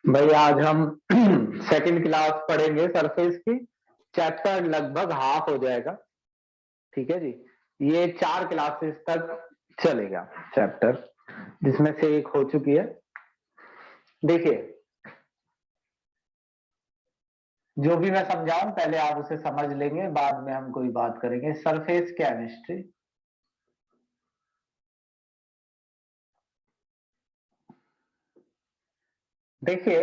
भाई आज हम सेकंड क्लास पढ़ेंगे सरफेस की। चैप्टर लगभग हाफ हो जाएगा। ठीक है जी। ये 4 क्लासेस तक चलेगा चैप्टर, जिसमें से एक हो चुकी है। देखिए, जो भी मैं समझाऊं पहले आप उसे समझ लेंगे, बाद में हम कोई बात करेंगे। सरफेस केमिस्ट्री, देखिए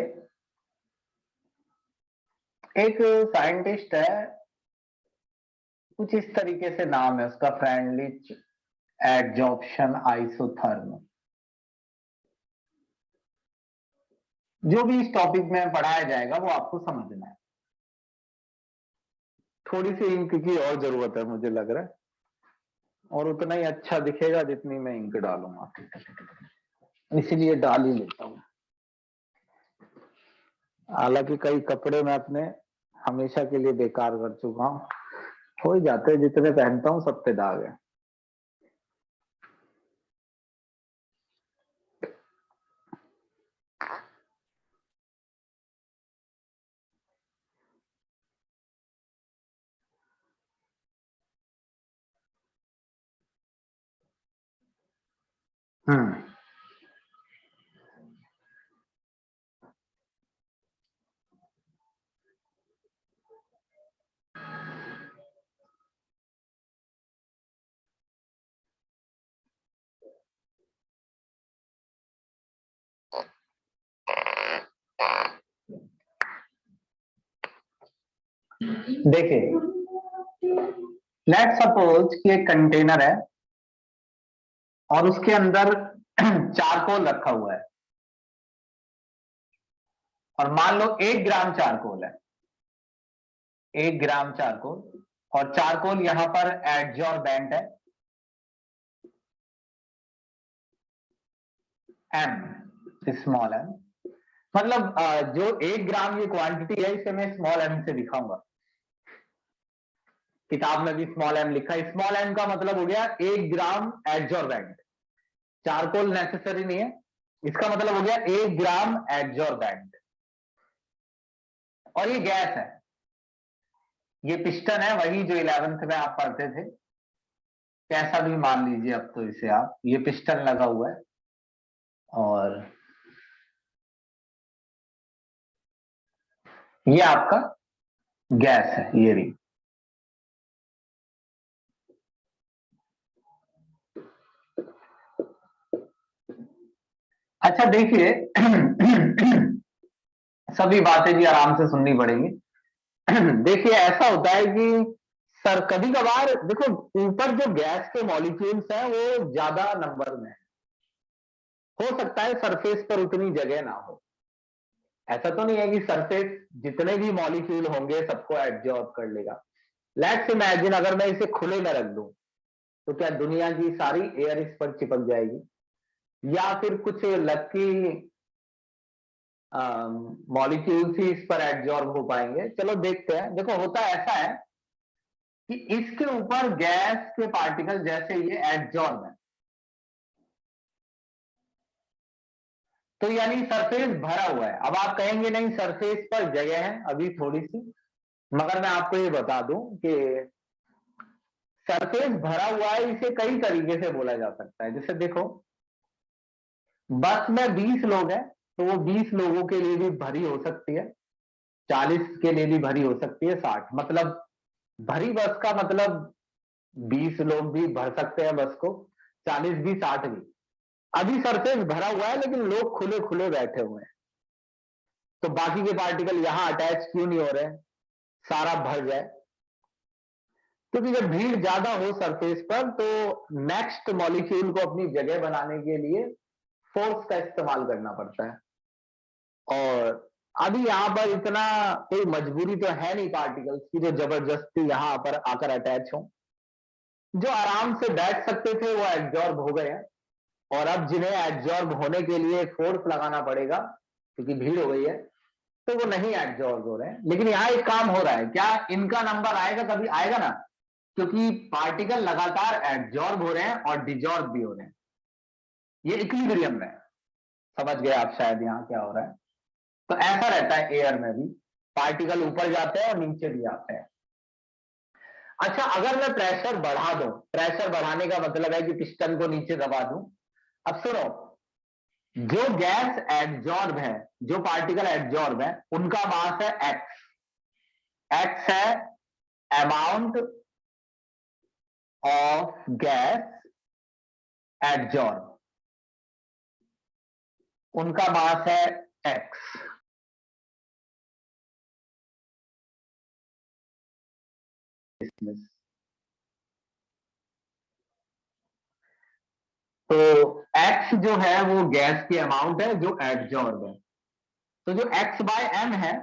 एक साइंटिस्ट है, कुछ इस तरीके से नाम है उसका, फ्रेंडलिच एडजॉर्प्शन आइसोथर्म। जो भी इस टॉपिक में पढ़ाया जाएगा वो आपको समझना है। थोड़ी सी इंक की और जरूरत है मुझे लग रहा है, और उतना ही अच्छा दिखेगा जितनी मैं इंक डालूंगा, इसीलिए डाल ही लेता हूँ। हालांकि कई कपड़े मैं अपने हमेशा के लिए बेकार कर चुका हूँ, हो ही जाते हैं, जितने पहनता हूँ सब पे दाग है। हम्म देखिए, लेट सपोज कि एक कंटेनर है और उसके अंदर चारकोल रखा हुआ है, और मान लो 1 ग्राम चारकोल है, 1 ग्राम चारकोल, और चारकोल यहां पर एडजॉर्बेंट है एम, स्मॉल एम। मतलब जो 1 ग्राम ये क्वांटिटी है इसे मैं स्मॉल एम से दिखाऊंगा। किताब में भी स्मॉल एम लिखा है। स्मॉल एम का मतलब हो गया 1 ग्राम एडजॉर्बेंट। चारकोल नेसेसरी नहीं है, इसका मतलब हो गया 1 ग्राम एडजॉर्बेंट। और ये गैस है, ये पिस्टन है, वही जो 11th में आप पढ़ते थे। कैसा भी मान लीजिए अब तो इसे आप, ये पिस्टन लगा हुआ है और ये आपका गैस है, ये रही। अच्छा देखिए, सभी बातें भी आराम से सुननी पड़ेंगी। देखिए ऐसा होता है कि सर कभी कभार देखो, ऊपर जो गैस के मॉलिक्यूल्स हैं वो ज्यादा नंबर में है। हो सकता है सरफेस पर उतनी जगह ना हो। ऐसा तो नहीं है कि सरफेस जितने भी मॉलिक्यूल होंगे सबको एब्जॉर्ब कर लेगा। लेट्स इमेजिन अगर मैं इसे खुले में रख दूं तो क्या दुनिया की सारी एयर इस पर चिपक जाएगी, या फिर कुछ लकी मॉलिक्यूल्स ही इस पर एब्जॉर्ब हो पाएंगे? चलो देखते हैं। देखो होता ऐसा है कि इसके ऊपर गैस के पार्टिकल जैसे ये एब्जॉर्ब है, तो यानी सरफेस भरा हुआ है। अब आप कहेंगे नहीं सरफेस पर जगह है अभी थोड़ी सी, मगर मैं आपको ये बता दूं कि सरफेस भरा हुआ है इसे कई तरीके से बोला जा सकता है। जैसे देखो, बस में 20 लोग हैं तो वो 20 लोगों के लिए भी भरी हो सकती है, 40 के लिए भी भरी हो सकती है, 60। मतलब भरी बस का मतलब 20 लोग भी भर सकते हैं बस को, 40 भी, 60 भी। अभी सरफेस भरा हुआ है लेकिन लोग खुले खुले बैठे हुए हैं, तो बाकी के पार्टिकल यहां अटैच क्यों नहीं हो रहे हैं? सारा भर जाए। क्योंकि जब भीड़ ज्यादा हो सरफेस पर तो नेक्स्ट मॉलिक्यूल को अपनी जगह बनाने के लिए फोर्स का इस्तेमाल करना पड़ता है। और अभी यहाँ पर इतना कोई मजबूरी तो है नहीं पार्टिकल्स की जो जबरदस्ती यहाँ पर आकर अटैच हो। जो आराम से बैठ सकते थे वो एब्जॉर्ब हो गए हैं, और अब जिन्हें एब्जॉर्ब होने के लिए फोर्स लगाना पड़ेगा क्योंकि भीड़ हो गई है, तो वो नहीं एब्जॉर्ब हो रहे हैं। लेकिन यहाँ एक काम हो रहा है, क्या इनका नंबर आएगा? कभी आएगा ना, क्योंकि पार्टिकल लगातार एब्जॉर्ब हो रहे हैं और डिजॉर्ब भी हो रहे हैं। ये इक्विलिब्रियम में, समझ गए आप शायद यहाँ क्या हो रहा है। तो ऐसा रहता है एयर में भी, पार्टिकल ऊपर जाते हैं और नीचे भी आते हैं। अच्छा, अगर मैं प्रेशर बढ़ा दूं, प्रेशर बढ़ाने का मतलब है कि पिस्टन को नीचे दबा दूं। अब सुनो, जो गैस एडजॉर्ब है, जो पार्टिकल एडजॉर्ब है, उनका मास है एक्स। एक्स है अमाउंट ऑफ गैस एडजॉर्ब, उनका मास है एक्स। तो एक्स जो है वो गैस की अमाउंट है जो एडजॉर्ब है। तो जो एक्स बाय एम है,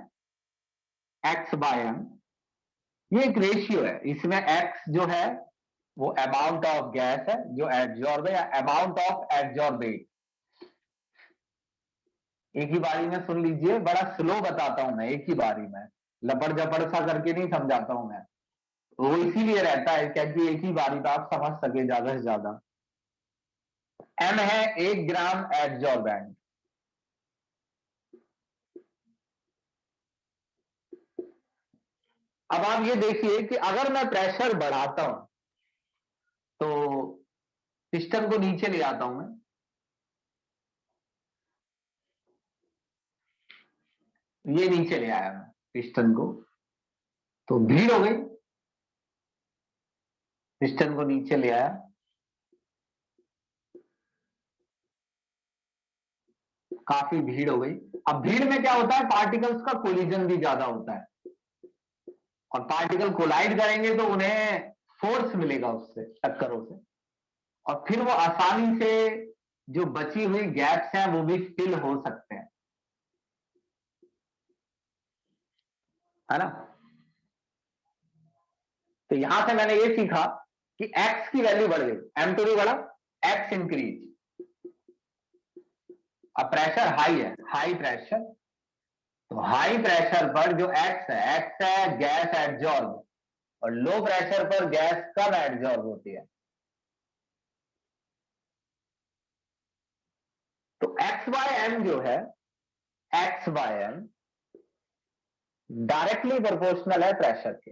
एक्स बाय एम, ये एक रेशियो है। इसमें एक्स जो है वो अमाउंट ऑफ गैस है जो एडजॉर्ब है, या अमाउंट ऑफ एडजॉर्बेट। एक ही बारी में सुन लीजिए, बड़ा स्लो बताता हूं मैं, एक ही बारी में लपड़ जपड़ सा करके नहीं समझाता हूं मैं। वो इसीलिए रहता है क्योंकि एक ही बारी में आप समझ सके ज्यादा से ज्यादा। एम है 1 ग्राम एडजॉर्बेंट। अब आप ये देखिए कि अगर मैं प्रेशर बढ़ाता हूं तो पिस्टन को नीचे ले आता हूं मैं, ये नीचे ले आया मैं पिस्टन को, तो भीड़ हो गई, पिस्टन को नीचे ले आया। काफी भीड़ हो गई। अब भीड़ में क्या होता है, पार्टिकल्स का कोलिजन भी ज्यादा होता है, और पार्टिकल कोलाइड करेंगे तो उन्हें फोर्स मिलेगा उससे, टक्करों से, और फिर वो आसानी से जो बची हुई गैप्स हैं वो भी फिल हो सकते हैं, है ना। तो यहां से मैंने ये सीखा कि एक्स की वैल्यू बढ़ गई, एम टू भी बढ़ा, एक्स इंक्रीज। अब प्रेशर हाई है, हाई प्रेशर, तो हाई प्रेशर पर जो एक्स है गैस एडजॉर्ब, और लो प्रेशर पर गैस कब एडजॉर्ब होती है। तो एक्स बाय एम जो है, x by m directly proportional है प्रेशर के।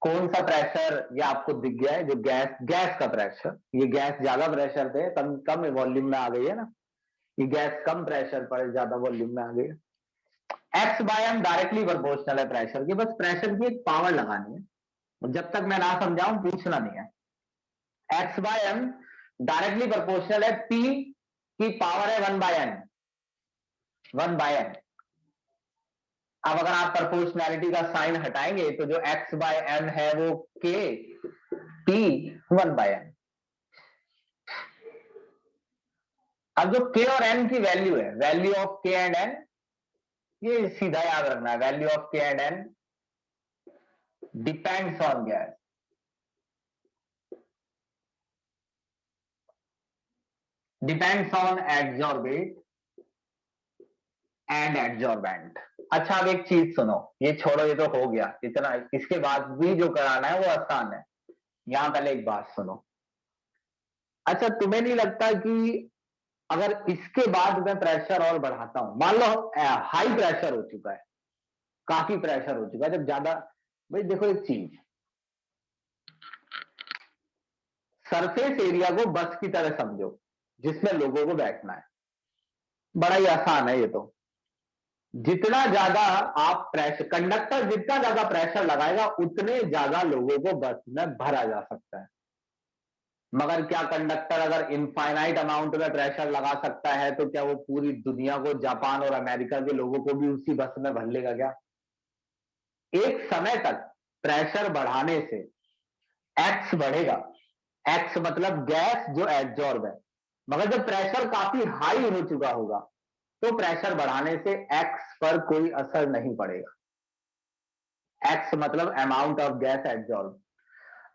कौन सा प्रेशर, ये आपको दिख गया है, जो गैस, गैस का प्रेशर, ये गैस ज्यादा प्रेशर पे कम कम वॉल्यूम में आ गई है ना, ये गैस कम प्रेशर पर ज्यादा वॉल्यूम में आ गई है। X by m directly proportional है प्रेशर की, बस प्रेशर की एक पावर लगानी है, जब तक मैं ना समझाऊं पूछना नहीं है। X by m directly proportional है पी की पावर है 1/n, 1/n। अब अगर आप प्रोपोर्शनैलिटी का साइन हटाएंगे तो जो एक्स बाय एम है वो के पी 1/n। अब जो के और एन की वैल्यू है, value of k and n, ये सीधा याद रखना है, value of k and n depends on gas, depends on adsorbate and adsorbent. अच्छा, अब एक चीज सुनो, ये छोड़ो, ये तो हो गया इतना, इसके बाद भी जो कराना है वो आसान है। यहां पहले एक बात सुनो। अच्छा, तुम्हें नहीं लगता कि अगर इसके बाद मैं प्रेशर और बढ़ाता हूं, मान लो हाई प्रेशर हो चुका है, काफी प्रेशर हो चुका है, जब ज्यादा, भाई देखो एक चीज, सरफेस एरिया को बस की तरह समझो जिसमें लोगों को बैठना है, बड़ा ही आसान है ये तो। जितना ज्यादा आप प्रेशर, कंडक्टर जितना ज्यादा प्रेशर लगाएगा उतने ज्यादा लोगों को बस में भरा जा सकता है। मगर क्या कंडक्टर अगर इनफाइनाइट अमाउंट में प्रेशर लगा सकता है तो क्या वो पूरी दुनिया को, जापान और अमेरिका के लोगों को भी उसी बस में भर लेगा क्या। एक समय तक प्रेशर बढ़ाने से एक्स बढ़ेगा, एक्स मतलब गैस जो एडजॉर्ब है, मगर जब प्रेशर काफी हाई हो चुका होगा तो प्रेशर बढ़ाने से एक्स पर कोई असर नहीं पड़ेगा। एक्स मतलब amount of gas adsorb,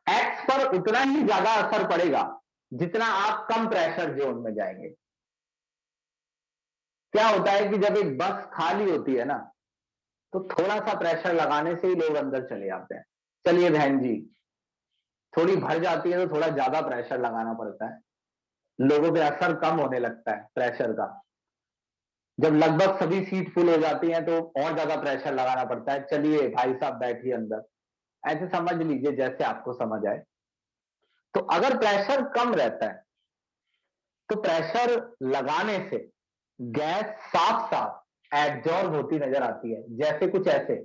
x पर उतना ही ज्यादा असर पड़ेगा जितना आप कम प्रेशर जोन में जाएंगे। क्या होता है कि जब एक बस खाली होती है ना, तो थोड़ा सा प्रेशर लगाने से ही लोग अंदर चले जाते हैं। चलिए बहन जी, थोड़ी भर जाती है तो थोड़ा ज्यादा प्रेशर लगाना पड़ता है, लोगों पे असर कम होने लगता है प्रेशर का। जब लगभग सभी सीट फुल हो जाती हैं तो और ज्यादा प्रेशर लगाना पड़ता है, चलिए भाई साहब बैठिए अंदर, ऐसे समझ लीजिए जैसे आपको समझ आए। तो अगर प्रेशर कम रहता है तो प्रेशर लगाने से गैस साफ साफ एब्जॉर्ब होती नजर आती है, जैसे कुछ ऐसे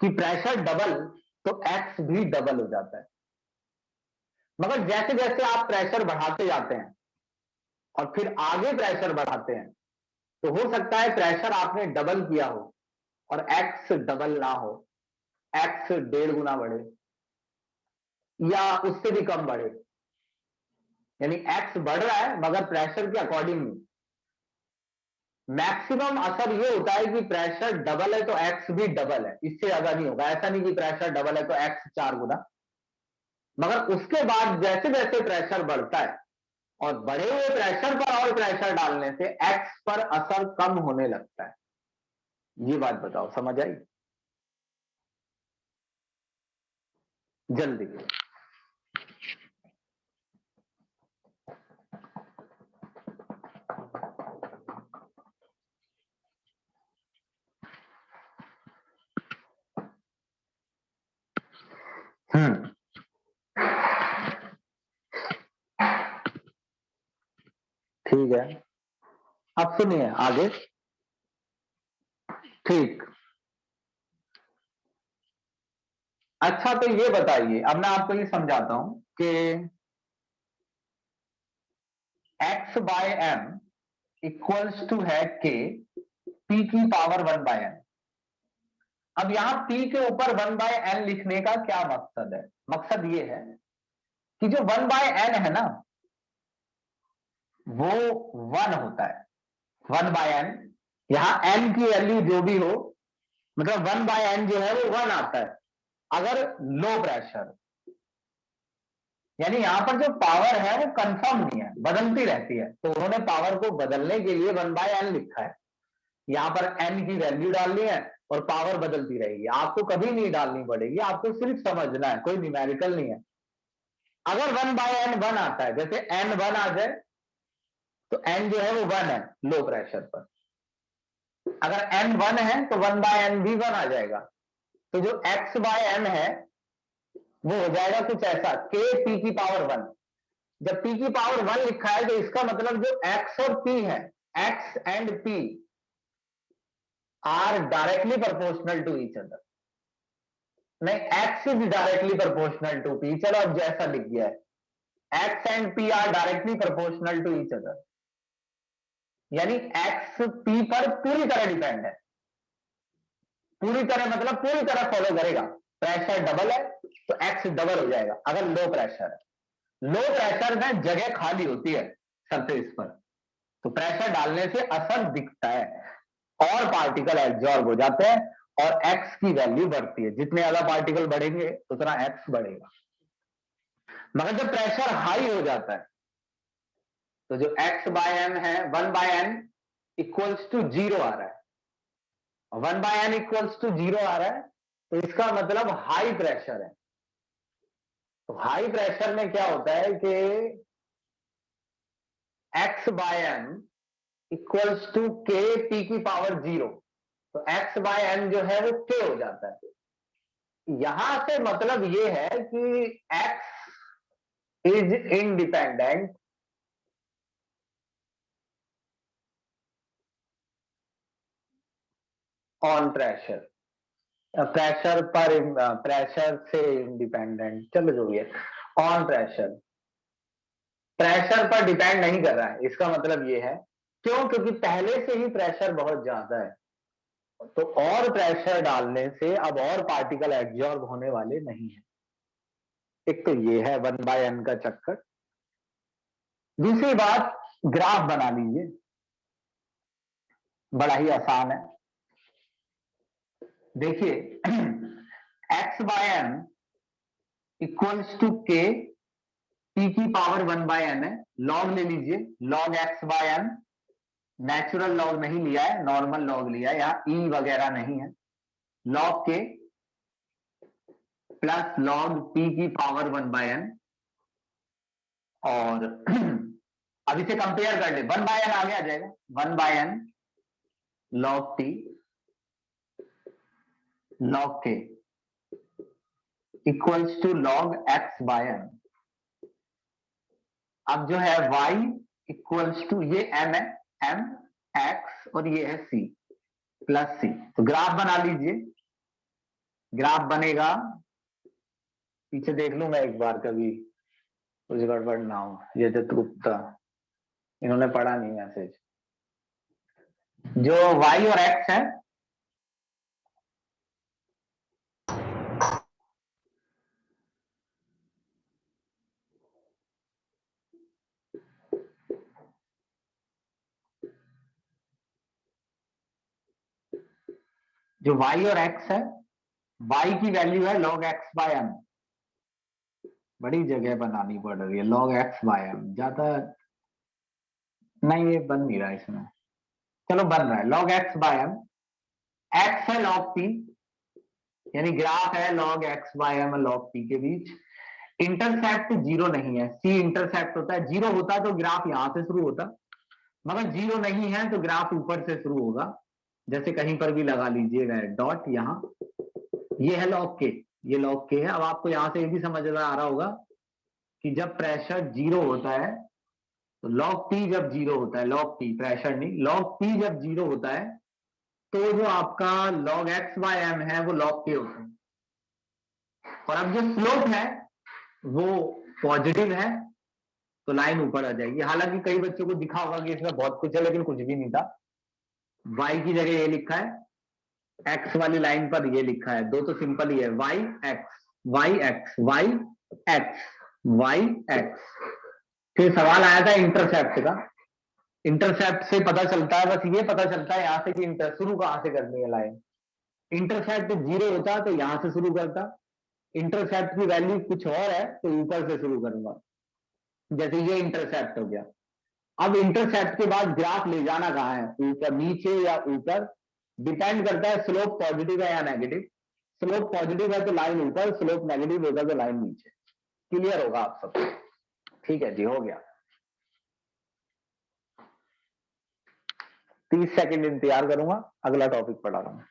कि प्रेशर डबल तो एक्स भी डबल हो जाता है। मगर जैसे जैसे आप प्रेशर बढ़ाते जाते हैं और फिर आगे प्रेशर बढ़ाते हैं, तो हो सकता है प्रेशर आपने डबल किया हो और एक्स डबल ना हो, एक्स 1.5 गुना बढ़े या उससे भी कम बढ़े, यानी एक्स बढ़ रहा है मगर प्रेशर के अकॉर्डिंग नहीं। मैक्सिमम असर ये होता है कि प्रेशर डबल है तो एक्स भी डबल है, इससे ज्यादा नहीं होगा। ऐसा नहीं कि प्रेशर डबल है तो एक्स 4 गुना, मगर उसके बाद जैसे जैसे प्रेशर बढ़ता है और बढ़े हुए प्रेशर पर और प्रेशर डालने से एक्स पर असर कम होने लगता है। ये बात बताओ, समझ आई? जल्दी। ठीक है, अब सुनिए आगे। ठीक, अच्छा तो ये बताइए, अब मैं आपको ये समझाता हूं कि x by m equals to है के पी की पावर 1/n। अब यहां p के ऊपर 1/n लिखने का क्या मकसद है? मकसद ये है कि जो 1/n है ना, वो 1 होता है। 1/n, यहां n की वैल्यू जो भी हो, मतलब 1/n जो है वो 1 आता है अगर लो प्रेशर, यानी यहां पर जो पावर है वो कंफर्म नहीं है, बदलती रहती है, तो उन्होंने पावर को बदलने के लिए 1/n लिखा है। यहां पर n की वैल्यू डालनी है और पावर बदलती रहेगी, आपको कभी नहीं डालनी पड़ेगी, आपको सिर्फ समझना है, कोई न्यूमेरिकल नहीं है। अगर 1/n 1 आता है, जैसे n 1 आ जाए तो n जो है वो 1 है लो प्रेशर पर। अगर n 1 है तो 1/n भी 1 आ जाएगा। तो जो x बाय m है वो हो जाएगा कुछ ऐसा, k p की पावर 1। जब p की पावर 1 लिखा है तो इसका मतलब जो x और p है, x and p are directly proportional to each other. नहीं, x is directly proportional to p, चलो अब जैसा लिख दिया है, x and p are directly proportional to each other, यानी x p पर पूरी तरह डिपेंड है। पूरी तरह मतलब पूरी तरह फॉलो करेगा। प्रेशर डबल है तो x डबल हो जाएगा अगर लो प्रेशर है। लो प्रेशर में जगह खाली होती है सरफेस पर, तो प्रेशर डालने से असर दिखता है और पार्टिकल एब्जॉर्ब हो जाते हैं और x की वैल्यू बढ़ती है। जितने ज्यादा पार्टिकल बढ़ेंगे उतना x बढ़ेगा। मगर जब प्रेशर हाई हो जाता है तो जो x बाय m है 1/n इक्वल्स टू 0 आ रहा है, 1/n इक्वल्स टू 0 आ रहा है, तो इसका मतलब हाई प्रेशर है। तो हाई प्रेशर में क्या होता है कि x by m equals to k p की पावर 0, तो x बाय m जो है वो k हो जाता है। यहां से मतलब ये है कि x is independent on pressure, pressure पर प्रेशर से इंडिपेंडेंट, चलो जो भी है, ऑन प्रेशर, प्रेशर पर डिपेंड नहीं कर रहा है। इसका मतलब ये है, क्यों? क्योंकि पहले से ही प्रेशर बहुत ज्यादा है, तो और प्रेशर डालने से अब और पार्टिकल एब्जॉर्ब होने वाले नहीं है। एक तो ये है 1/n का चक्कर। दूसरी बात, ग्राफ बना लीजिए, बड़ा ही आसान है। देखिए x by m equals to k p की पावर 1/n है, लॉग ले लीजिए, log x by m, natural log नहीं लिया है, नॉर्मल लॉग लिया है, यहां e वगैरह नहीं है। Log k plus log p की पावर 1/n, और अब इसे कंपेयर कर ले, 1/n आगे आ जाएगा, 1/n log t log k equals to log x by m। अब जो है y इक्वल्स टू, ये m है, m x और ये है c प्लस c। तो ग्राफ बना लीजिए। ग्राफ बनेगा, पीछे देख लूंगा एक बार, कभी कुछ गड़बड़ ना हो। ये गुप्ता, इन्होंने पढ़ा नहीं मैसेज। जो y और x है, जो y और x है, y की वैल्यू है log x बाय m। बड़ी जगह बनानी पड़ रही है, log x बाय m ज्यादा नहीं, ये बन नहीं रहा इसमें। चलो बन रहा है, log x by m। x है log p, यानी ग्राफ है log x बाय m और log p के बीच। इंटरसेप्ट जीरो नहीं है, c इंटरसेप्ट होता है। जीरो होता तो ग्राफ यहां से शुरू होता, मगर जीरो नहीं है तो ग्राफ ऊपर से शुरू होगा। जैसे कहीं पर भी लगा लीजिएगा डॉट यहाँ, ये है log k, ये log k है। अब आपको यहां से ये भी समझ में आ रहा होगा कि जब प्रेशर जीरो होता है तो log p जब जीरो होता है, log p प्रेशर नहीं, log p जब जीरो होता है तो जो आपका log x बाय m है वो log k होता है। और अब जो स्लोप है वो पॉजिटिव है तो लाइन ऊपर आ जाएगी। हालांकि कई बच्चों को दिखा होगा कि इसमें बहुत कुछ है, लेकिन कुछ भी नहीं था। y की जगह ये लिखा है, x वाली लाइन पर ये लिखा है, दो तो सिंपल ही है, y x y x y x y x। फिर सवाल आया था इंटरसेप्ट का। इंटरसेप्ट से पता चलता है, बस ये पता चलता है यहां से कि शुरू कहां से करनी है लाइन। इंटरसेप्ट जीरो होता तो यहां से शुरू करता, इंटरसेप्ट की वैल्यू कुछ और है तो ऊपर से शुरू करूंगा। जैसे ये इंटरसेप्ट हो गया। अब इंटरसेप्ट के बाद ग्राफ ले जाना कहाँ है, ऊपर नीचे या ऊपर, डिपेंड करता है स्लोप पॉजिटिव है या नेगेटिव। स्लोप पॉजिटिव है तो लाइन ऊपर, स्लोप नेगेटिव होगा तो लाइन नीचे। क्लियर होगा आप सबको? ठीक है जी, हो गया। 30 सेकंड इंतजार करूंगा, अगला टॉपिक पढ़ा रहा हूं।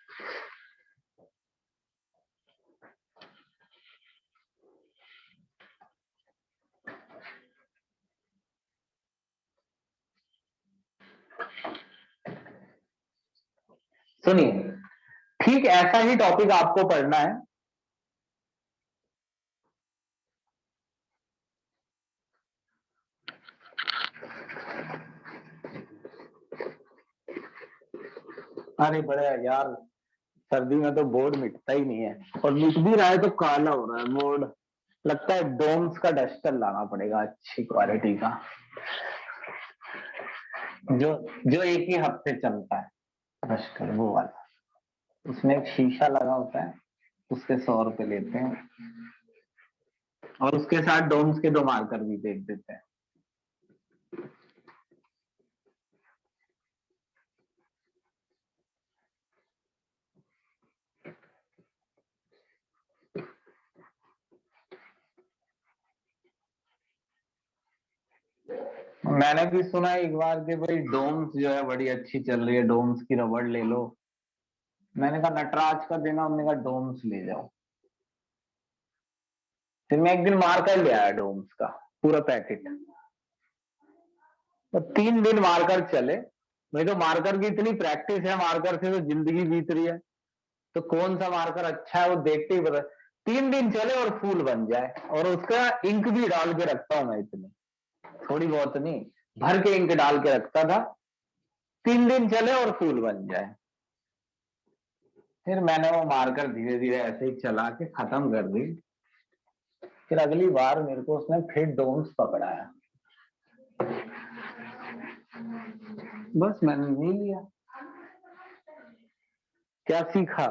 सुनिए, ठीक ऐसा ही टॉपिक आपको पढ़ना है। अरे बड़े यार, सर्दी में तो बोर्ड मिटता ही नहीं है, और मिट भी रहा है तो काला हो रहा है बोर्ड। लगता है डोम्स का डस्टर लाना पड़ेगा अच्छी क्वालिटी का, जो जो एक ही हफ्ते चलता है डस्टर, वो वाला। उसमें एक शीशा लगा होता है, उसके 100 रुपए लेते हैं, और उसके साथ डोम्स के 2 मार्कर भी दे देते हैं। मैंने भी सुना एक बार कि भाई डोम्स जो है बड़ी अच्छी चल रही है, डोम्स की रबड़ ले लो। मैंने कहा नटराज का देना, उन्होंने कहा डोम्स ले जाओ। फिर मैं एक दिन मार्कर ले आया डोम्स का पूरा पैकेट, तो 3 दिन मार्कर चले। भाई तो मार्कर की इतनी प्रैक्टिस है, मार्कर से तो जिंदगी बीत रही है, तो कौन सा मार्कर अच्छा है वो देखते ही पता। 3 दिन चले और फूल बन जाए, और उसका इंक भी डाल के रखता हूं मैं, इतनी थोड़ी बहुत नहीं, भर के इंक डाल के रखता था। 3 दिन चले और फूल बन जाए। फिर मैंने वो मार्कर धीरे धीरे ऐसे ही चला के खत्म कर दी। फिर अगली बार मेरे को उसने फिर डोम्स पकड़ाया, बस मैंने नहीं लिया। क्या सीखा?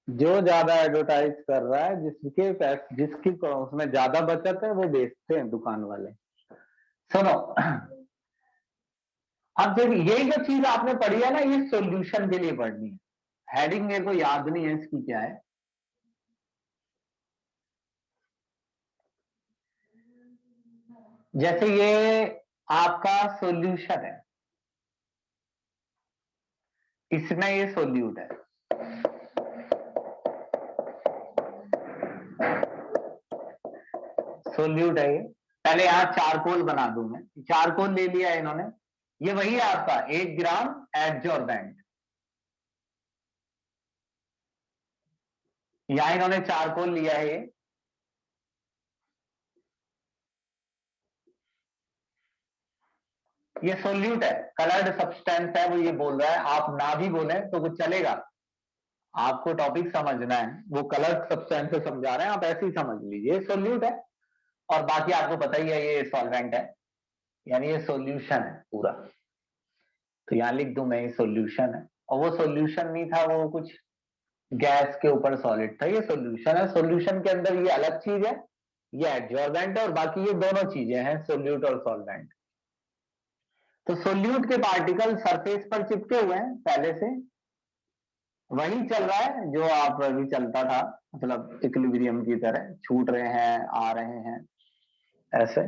जो ज्यादा एडवर्टाइज कर रहा है, जिसके पैसे, जिसकी उसमें ज्यादा बचत है, वो बेचते हैं दुकान वाले। सुनो, अब जब यही जो चीज आपने पढ़ी है ना, ये सॉल्यूशन के लिए पढ़नी है। हेडिंग मेरे को याद नहीं है इसकी क्या है। जैसे ये आपका सॉल्यूशन है, इसमें ये सोल्यूट है। सोल्यूट है ये। पहले यहाँ चारकोल बना दूं मैं। चारकोल ले लिया इन्होंने, ये वही है आपका 1 ग्राम एडजॉर्बेंट। यहां इन्होंने चारकोल लिया है ये सोल्यूट है, कलर्ड सब्सटेंस है, वो ये बोल रहा है। आप ना भी बोले तो कुछ चलेगा, आपको टॉपिक समझना है। वो कलर्ड सब्सटेंस से समझा रहे हैं, आप ऐसे ही समझ लीजिए सोल्यूट है। और बाकी आपको पता ही है ये सॉल्वेंट है, यानी ये सॉल्यूशन है पूरा। तो यहां लिख दूं मैं ये सॉल्यूशन है, और वो सॉल्यूशन नहीं था, वो कुछ गैस के ऊपर सॉलिड था। ये सॉल्यूशन है। सॉल्यूशन के अंदर ये अलग चीज है, ये एडजॉर्बेंट है, और बाकी ये दोनों चीजें हैं, सोल्यूट और सॉल्वेंट। तो सोल्यूट के पार्टिकल सरफेस पर चिपके हुए हैं पहले से, वही चल रहा है जो आप अभी चलता था, मतलब इक्विलिब्रियम की तरह छूट रहे हैं, आ रहे हैं ऐसे।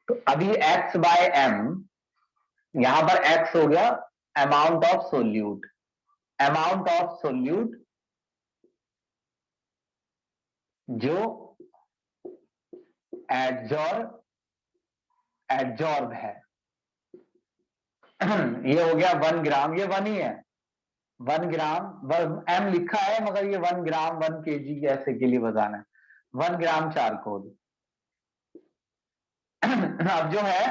तो अभी x बाय एम, यहां पर x हो गया amount of solute. Amount of solute जो एडजॉर्ब है ये हो गया 1 ग्राम, ये 1 ही है। 1 ग्राम, एम लिखा है मगर ये 1 ग्राम 1 केजी ऐसे के लिए बताना है। 1 ग्राम चारकोल। अब जो है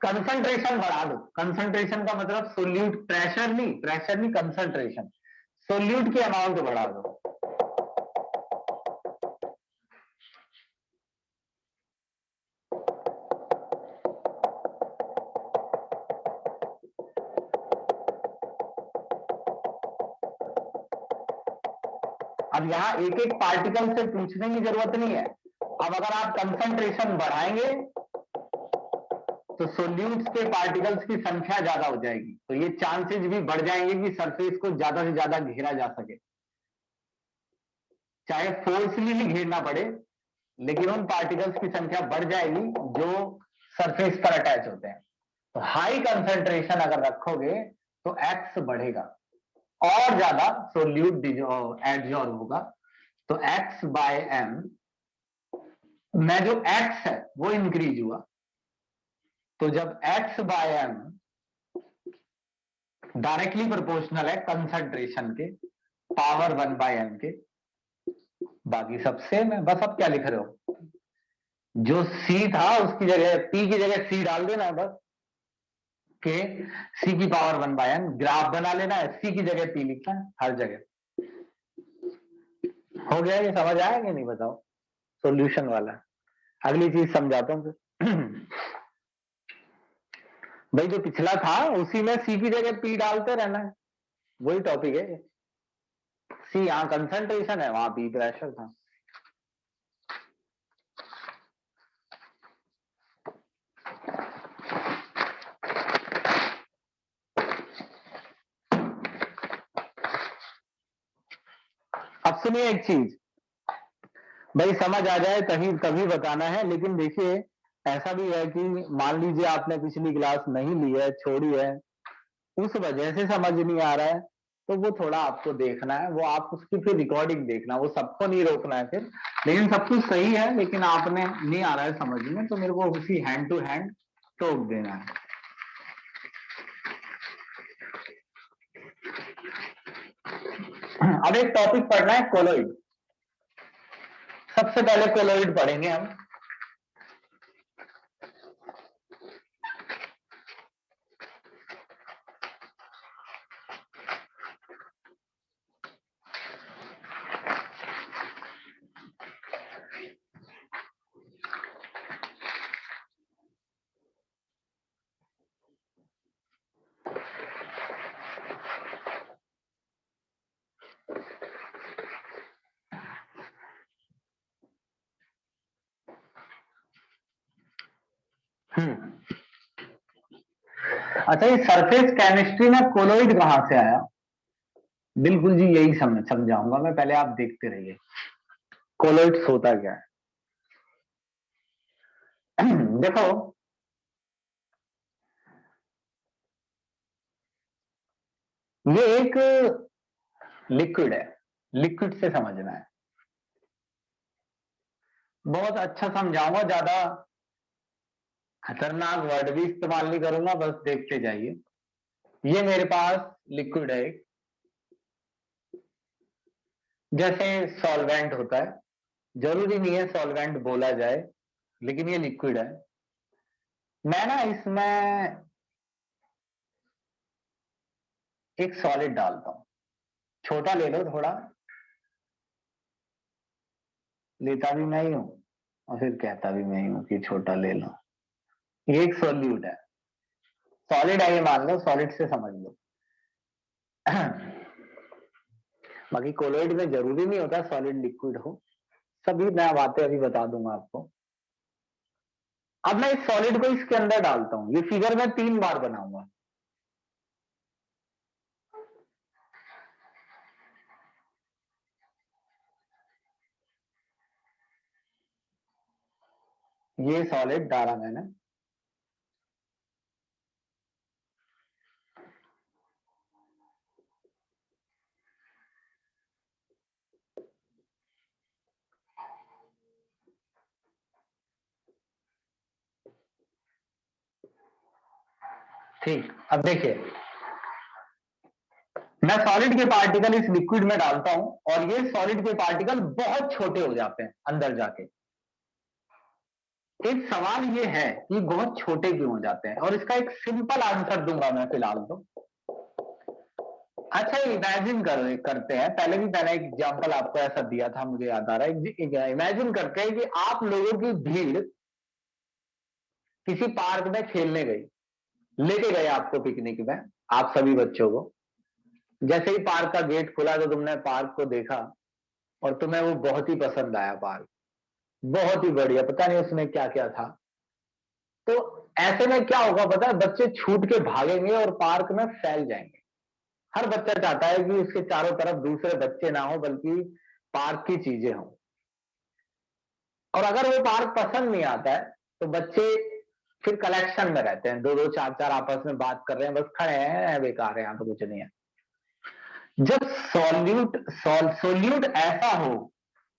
कंसंट्रेशन बढ़ा दो। कंसंट्रेशन का मतलब सोल्यूट, प्रेशर नहीं, प्रेशर नहीं, कंसंट्रेशन। सोल्यूट की अमाउंट बढ़ा दो। अब यहां एक एक पार्टिकल से पूछने की जरूरत नहीं है। अब अगर आप कंसंट्रेशन बढ़ाएंगे तो सोल्यूट्स के पार्टिकल्स की संख्या ज्यादा हो जाएगी, तो ये चांसेस भी बढ़ जाएंगे कि सरफेस को ज्यादा से ज्यादा घेरा जा सके। चाहे फोर्सली ही घेरना पड़े, लेकिन उन पार्टिकल्स की संख्या बढ़ जाएगी जो सरफेस पर अटैच होते हैं। तो हाई कंसंट्रेशन अगर रखोगे तो एक्स बढ़ेगा और ज्यादा सोल्यूट एडजॉर्ब होगा। तो एक्स बाय एम में जो एक्स है वो इंक्रीज हुआ। तो जब x by m directly proportional है कंसंट्रेशन के, पावर 1 बाय एम के, बाकी सब सेम है। बस अब क्या लिख रहे हो, जो सी था उसकी जगह पी की जगह सी डाल देना है बस, के सी की पावर 1 बाय एन। ग्राफ बना लेना है, सी की जगह पी लिखना है हर जगह। हो गया, ये समझ आया कि नहीं बताओ, सॉल्यूशन वाला। अगली चीज समझाता हूँ फिर। भाई जो पिछला था उसी में सी की जगह पी डालते रहना है, वही टॉपिक है। सी यहाँ कंसंट्रेशन है, वहां पी प्रेशर था। अब सुनिए एक चीज, भाई समझ आ जाए तभी तभी बताना है। लेकिन देखिए ऐसा भी है कि मान लीजिए आपने पिछली क्लास नहीं ली है, छोड़ी है, उस वजह से समझ नहीं आ रहा है, तो वो थोड़ा आपको देखना है, वो आप उसकी फिर रिकॉर्डिंग देखना, वो सबको नहीं रोकना है फिर। लेकिन सब कुछ सही है, लेकिन आपने नहीं आ रहा है समझ में, तो मेरे को उसी हैंड टू हैंड टोक देना है। अब एक टॉपिक पढ़ना है, कोलोइड। सबसे पहले कोलोइड पढ़ेंगे हम। अच्छा, ये सरफेस केमिस्ट्री में कोलोइड कहां से आया? बिल्कुल जी, यही समझाऊंगा मैं, पहले आप देखते रहिए कोलोइड्स होता क्या है। देखो ये एक लिक्विड है, लिक्विड से समझना है। बहुत अच्छा समझाऊंगा, ज्यादा खतरनाक वर्ड भी इस्तेमाल नहीं करूंगा, बस देखते जाइए। ये मेरे पास लिक्विड है एक, जैसे सॉल्वेंट होता है, जरूरी नहीं है सॉल्वेंट बोला जाए, लेकिन ये लिक्विड है। मैं ना इसमें एक सॉलिड डालता हूं, छोटा ले लो थोड़ा, लेता भी मैं ही हूं और फिर कहता भी मैं ही हूं कि छोटा ले लो। ये एक सॉल्यूट है, सॉलिड है ये, मान लो सॉलिड से समझ लो। बाकी कोलोइड में जरूरी नहीं होता सॉलिड लिक्विड हो, सभी मैं बातें अभी बता दूंगा आपको। अब मैं इस सॉलिड को इसके अंदर डालता हूं, ये फिगर मैं 3 बार बनाऊंगा। ये सॉलिड डाला मैंने, ठीक। अब देखिए, मैं सॉलिड के पार्टिकल इस लिक्विड में डालता हूं और ये सॉलिड के पार्टिकल बहुत छोटे हो जाते हैं अंदर जाके। एक सवाल ये है कि बहुत छोटे क्यों हो जाते हैं, और इसका एक सिंपल आंसर दूंगा मैं फिलहाल तो। अच्छा, इमेजिन करते हैं, पहले भी मैंने एक एग्जांपल आपको ऐसा दिया था, मुझे याद आ रहा है। इमेजिन करते हैं कि आप लोगों की भीड़ किसी पार्क में खेलने गई, लेके गए आपको पिकनिक में, आप सभी बच्चों को। जैसे ही पार्क का गेट खुला तो तुमने पार्क को देखा और तुम्हें वो बहुत ही पसंद आया पार्क, बहुत ही बढ़िया, पता नहीं उसमें क्या क्या था। तो ऐसे में क्या होगा पता है, बच्चे छूट के भागेंगे और पार्क में फैल जाएंगे। हर बच्चा चाहता है कि उसके चारों तरफ दूसरे बच्चे ना हो, बल्कि पार्क की चीजें हों। और अगर वो पार्क पसंद नहीं आता है तो बच्चे फिर कलेक्शन में रहते हैं, दो दो चार चार आपस में बात कर रहे हैं, बस खड़े हैं, बेकार है, यहाँ तो कुछ नहीं है। जब सोल्यूट ऐसा हो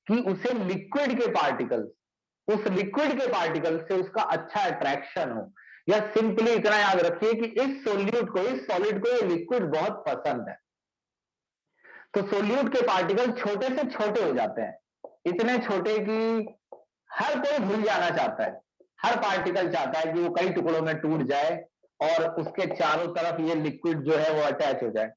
कि उसे लिक्विड के पार्टिकल, उस लिक्विड के पार्टिकल से उसका अच्छा अट्रैक्शन हो, या सिंपली इतना याद रखिए कि इस सोल्यूट को, इस सॉलिड को ये लिक्विड बहुत पसंद है, तो सोल्यूट के पार्टिकल छोटे से छोटे हो जाते हैं, इतने छोटे कि हर कोई भूल जाना चाहता है। हर पार्टिकल चाहता है कि वो कई टुकड़ों में टूट जाए और उसके चारों तरफ ये लिक्विड जो है वो अटैच हो जाए।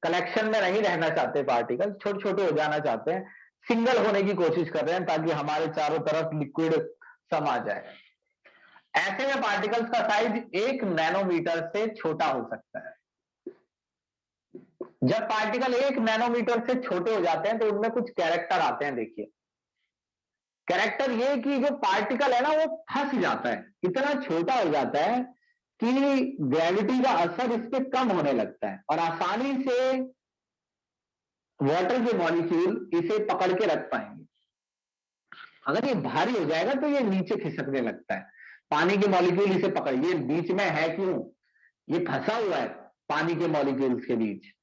कलेक्शन में नहीं रहना चाहते पार्टिकल, छोटे छोटे हो जाना चाहते हैं, सिंगल होने की कोशिश कर रहे हैं ताकि हमारे चारों तरफ लिक्विड समा जाए। ऐसे में पार्टिकल्स का साइज 1 नैनोमीटर से छोटा हो सकता है। जब पार्टिकल 1 नैनोमीटर से छोटे हो जाते हैं तो उनमें कुछ कैरेक्टर आते हैं, देखिए। कैरेक्टर ये कि जो पार्टिकल है ना वो फंस जाता है, इतना छोटा हो जाता है कि ग्रेविटी का असर इस पे कम होने लगता है और आसानी से वाटर के मॉलिक्यूल इसे पकड़ के रख पाएंगे। अगर ये भारी हो जाएगा तो ये नीचे खिसकने लगता है, पानी के मॉलिक्यूल इसे पकड़, ये बीच में है क्यों, ये फंसा हुआ है पानी के मॉलिक्यूल्स के बीच,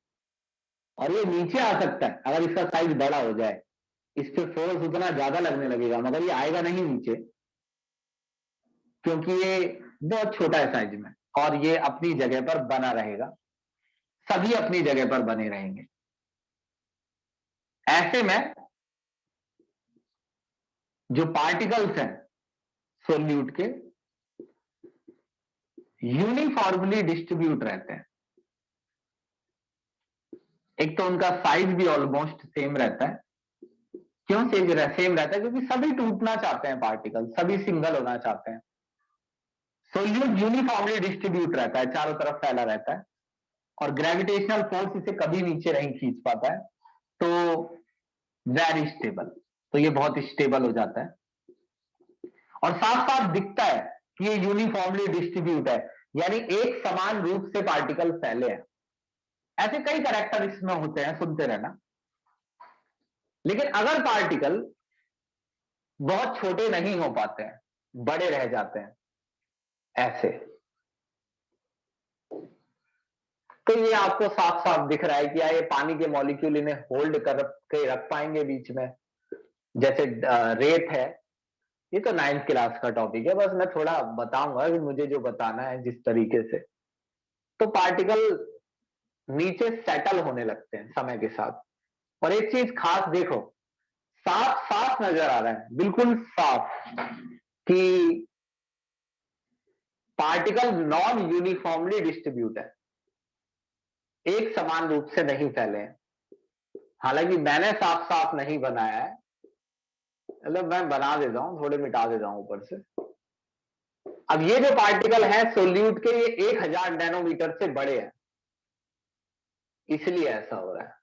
और ये नीचे आ सकता है अगर इसका साइज बड़ा हो जाए। इस पे फोर्स उतना ज्यादा लगने लगेगा मगर ये आएगा नहीं नीचे, क्योंकि ये बहुत छोटा है साइज में और ये अपनी जगह पर बना रहेगा, सभी अपनी जगह पर बने रहेंगे। ऐसे में जो पार्टिकल्स हैं सोल्यूट के, यूनिफॉर्मली डिस्ट्रीब्यूट रहते हैं। एक तो उनका साइज भी ऑलमोस्ट सेम रहता है। क्यों सेम रहता है? क्योंकि सभी टूटना चाहते हैं पार्टिकल, सभी सिंगल होना चाहते हैं। सोल्यूट यूनिफॉर्मली डिस्ट्रीब्यूट रहता है, चारों तरफ फैला रहता है, और ग्रेविटेशनल फोर्स इसे कभी नीचे नहीं खींच पाता है, तो वेरी स्टेबल, तो ये बहुत स्टेबल हो जाता है। और साफ साफ दिखता है कि ये यूनिफॉर्मली डिस्ट्रीब्यूट है, यानी एक समान रूप से पार्टिकल फैले हैं। ऐसे कई कैरेक्टर इसमें होते हैं, सुनते रहना। लेकिन अगर पार्टिकल बहुत छोटे नहीं हो पाते हैं, बड़े रह जाते हैं ऐसे, तो ये आपको साफ साफ दिख रहा है कि ये पानी के मॉलिक्यूल इन्हें होल्ड कर के रख पाएंगे बीच में, जैसे रेत है। ये तो 9th क्लास का टॉपिक है, बस मैं थोड़ा बताऊंगा कि मुझे जो बताना है जिस तरीके से। तो पार्टिकल नीचे सेटल होने लगते हैं समय के साथ। और एक चीज खास देखो, साफ साफ नजर आ रहा है, बिल्कुल साफ, कि पार्टिकल नॉन यूनिफॉर्मली डिस्ट्रीब्यूट है, एक समान रूप से नहीं फैले हैं। हालांकि मैंने साफ साफ नहीं बनाया है, मतलब मैं बना देता हूं, थोड़े मिटा देता हूं ऊपर से। अब ये जो पार्टिकल है सोल्यूट के, ये 1000 नैनोमीटर से बड़े हैं, इसलिए ऐसा हो रहा है।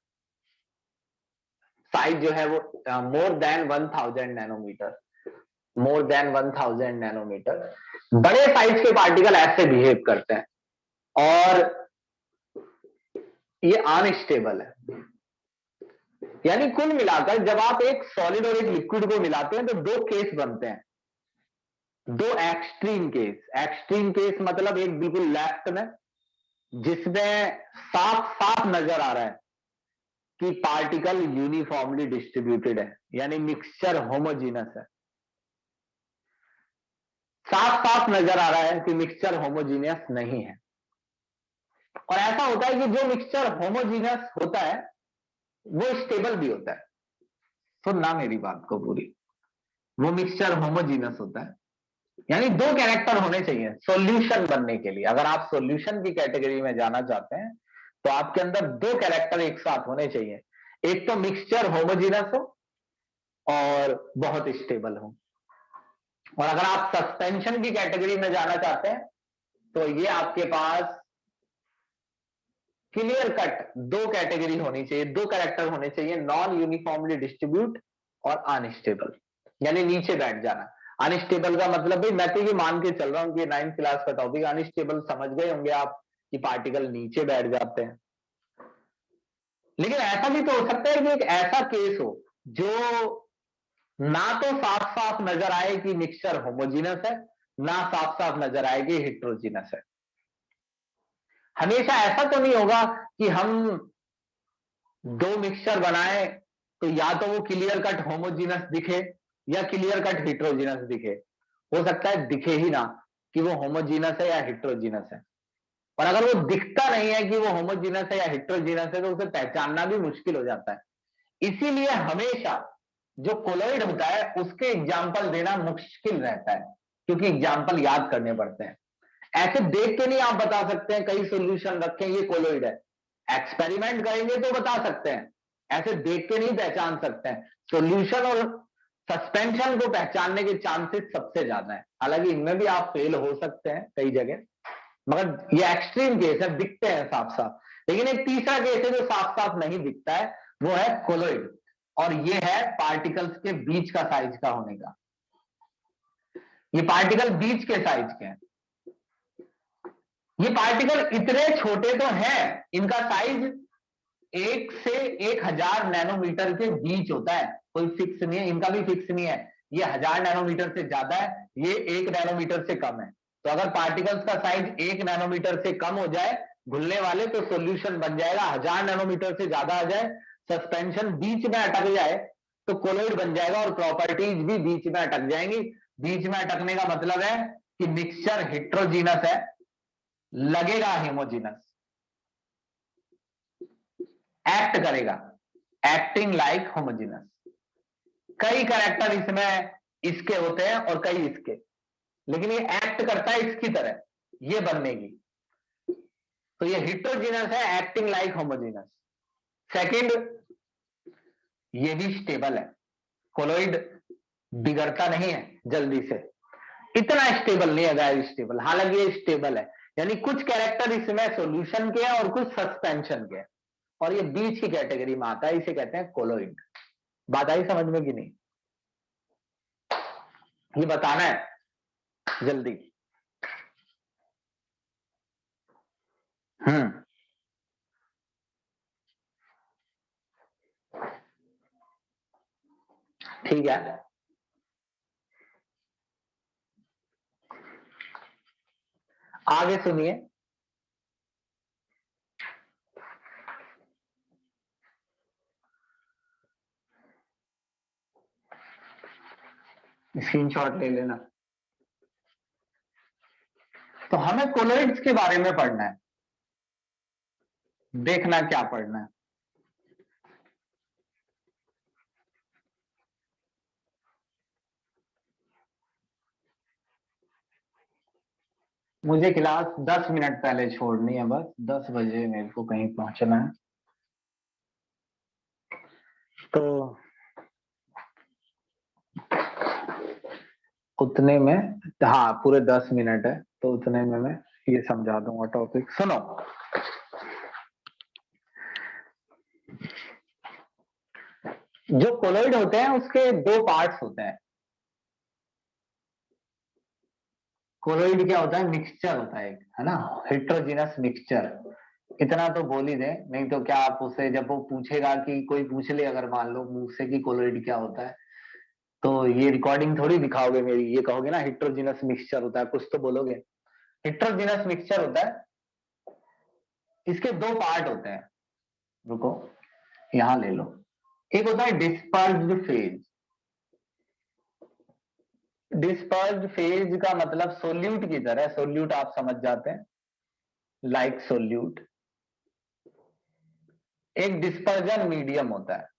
साइज जो है वो more than 1000 nanometre, more than 1000 nanometre, बड़े साइज के पार्टिकल ऐसे बिहेव करते हैं। और ये अनस्टेबल है। यानी कुल मिलाकर जब आप एक सॉलिड और एक लिक्विड को मिलाते हैं तो दो केस बनते हैं, दो एक्सट्रीम केस। एक्सट्रीम केस मतलब एक बिल्कुल लेफ्ट में, जिसमें साफ साफ नजर आ रहा है कि पार्टिकल यूनिफॉर्मली डिस्ट्रीब्यूटेड है, यानी मिक्सचर होमोजीनस है। साफ साफ नजर आ रहा है कि मिक्सचर होमोजीनियस नहीं है। और ऐसा होता है कि जो मिक्सचर होमोजीनियस होता है वो स्टेबल भी होता है। सुनना मेरी बात को पूरी, वो मिक्सचर होमोजीनियस होता है। यानी दो कैरेक्टर होने चाहिए सॉल्यूशन बनने के लिए। अगर आप सॉल्यूशन की कैटेगरी में जाना चाहते हैं तो आपके अंदर दो कैरेक्टर एक साथ होने चाहिए, एक तो मिक्सचर होमोजीनियस हो और बहुत स्टेबल हो। और अगर आप सस्पेंशन की कैटेगरी में जाना चाहते हैं तो ये आपके पास क्लियर कट दो कैटेगरी होनी चाहिए, दो कैरेक्टर होने चाहिए, नॉन यूनिफॉर्मली डिस्ट्रीब्यूट और अनस्टेबल, यानी नीचे बैठ जाना। अनस्टेबल का मतलब भाई मैं तो ये मान के चल रहा हूं कि 9th क्लास का टॉपिक, अनस्टेबल समझ गए होंगे आप कि पार्टिकल नीचे बैठ जाते हैं। लेकिन ऐसा भी तो हो सकता है कि एक ऐसा केस हो जो ना तो साफ साफ नजर आए कि मिक्सचर होमोजीनस है, ना साफ साफ नजर आए कि हिट्रोजीनस है। हमेशा ऐसा तो नहीं होगा कि हम दो मिक्सचर बनाए तो या तो वो क्लियर कट होमोजीनस दिखे या क्लियर कट हिट्रोजीनस दिखे। हो सकता है दिखे ही ना कि वो होमोजीनस है या हिट्रोजीनस है। और अगर वो दिखता नहीं है कि वो होमोजीनस है या हिट्रोजीनस है तो उसे पहचानना भी मुश्किल हो जाता है। इसीलिए हमेशा जो कोलॉइड होता है उसके एग्जाम्पल देना मुश्किल रहता है, क्योंकि एग्जाम्पल याद करने पड़ते हैं। ऐसे देख के नहीं आप बता सकते हैं कई सॉल्यूशन रखें ये कोलॉइड है, एक्सपेरिमेंट करेंगे तो बता सकते हैं, ऐसे देख के नहीं पहचान सकते हैं। सॉल्यूशन और सस्पेंशन को पहचानने के चांसेस सबसे ज्यादा है। हालांकि इनमें भी आप फेल हो सकते हैं कई जगह, मगर ये एक्सट्रीम केस है, दिखते हैं साफ साफ। लेकिन एक तीसरा केस है जो साफ साफ नहीं दिखता है, वो है कोलॉइड। और ये है पार्टिकल्स के बीच का साइज का होने का। ये पार्टिकल बीच के साइज के हैं। ये पार्टिकल इतने छोटे तो हैं, इनका साइज 1 से 1000 नैनोमीटर के बीच होता है, कोई फिक्स नहीं है, इनका भी फिक्स नहीं है ये 1000 नैनोमीटर से ज्यादा है, ये 1 नैनोमीटर से कम है। तो अगर पार्टिकल्स का साइज 1 नैनोमीटर से कम हो जाए घुलने वाले, तो सॉल्यूशन बन जाएगा। 1000 नैनोमीटर से ज्यादा आ जाए, सस्पेंशन बीच में अटक जाए, तो कोलॉइड बन जाएगा और प्रॉपर्टीज भी बीच में अटक जाएंगी। बीच में अटकने का मतलब है कि मिक्सचर हिट्रोजीनस है, लगेगा हेमोजीनस, एक्ट करेगा, एक्टिंग लाइक होमोजीनस। कई कैरेक्टर इसमें इसके होते हैं और कई इसके, लेकिन ये एक्ट करता है इसकी तरह, ये बनने की। तो ये हिट्रोजीनस है, एक्टिंग लाइक होमोजीनस। सेकंड, ये भी स्टेबल है, कोलॉइड बिगड़ता नहीं है जल्दी से, इतना स्टेबल नहीं है गाइस, स्टेबल। हालांकि ये स्टेबल है, यानी कुछ कैरेक्टर इसमें सॉल्यूशन के हैं और कुछ सस्पेंशन के हैं, और ये बीच की कैटेगरी में आता है, इसे कहते हैं कोलॉइड। बात आई समझ में कि नहीं? ये बताना है जल्दी। हम्म, ठीक है। आगे सुनिए। स्क्रीनशॉट ले लेना। तो हमें कोलोइड्स के बारे में पढ़ना है, देखना क्या पढ़ना है। मुझे क्लास 10 मिनट पहले छोड़नी है, बस 10 बजे मेरे को कहीं पहुंचना है। तो उतने में, हाँ पूरे 10 मिनट है, तो उतने में मैं ये समझा दूंगा टॉपिक। सुनो, जो कोलोइड होते हैं उसके दो पार्ट्स होते हैं। कोलोइड क्या होता है? मिक्सचर होता है एक, है ना, हेट्रोजीनस मिक्सचर। इतना तो बोल ही दे, नहीं तो क्या आप उसे जब वो पूछेगा कि कोई पूछ ले अगर मान लो मुंह से कि कोलोइड क्या होता है, तो ये रिकॉर्डिंग थोड़ी दिखाओगे मेरी, ये कहोगे ना हेट्रोजीनस मिक्सचर होता है, कुछ तो बोलोगे। हेट्रोजीनस मिक्सचर होता है, इसके दो पार्ट होते हैं। रुको, यहां ले लो। एक होता है डिस्पर्स्ड फेज। डिस्पर्स्ड फेज का मतलब सोल्यूट की तरह, सोल्यूट आप समझ जाते हैं, लाइक सोल्यूट। एक डिस्पर्जन मीडियम होता है।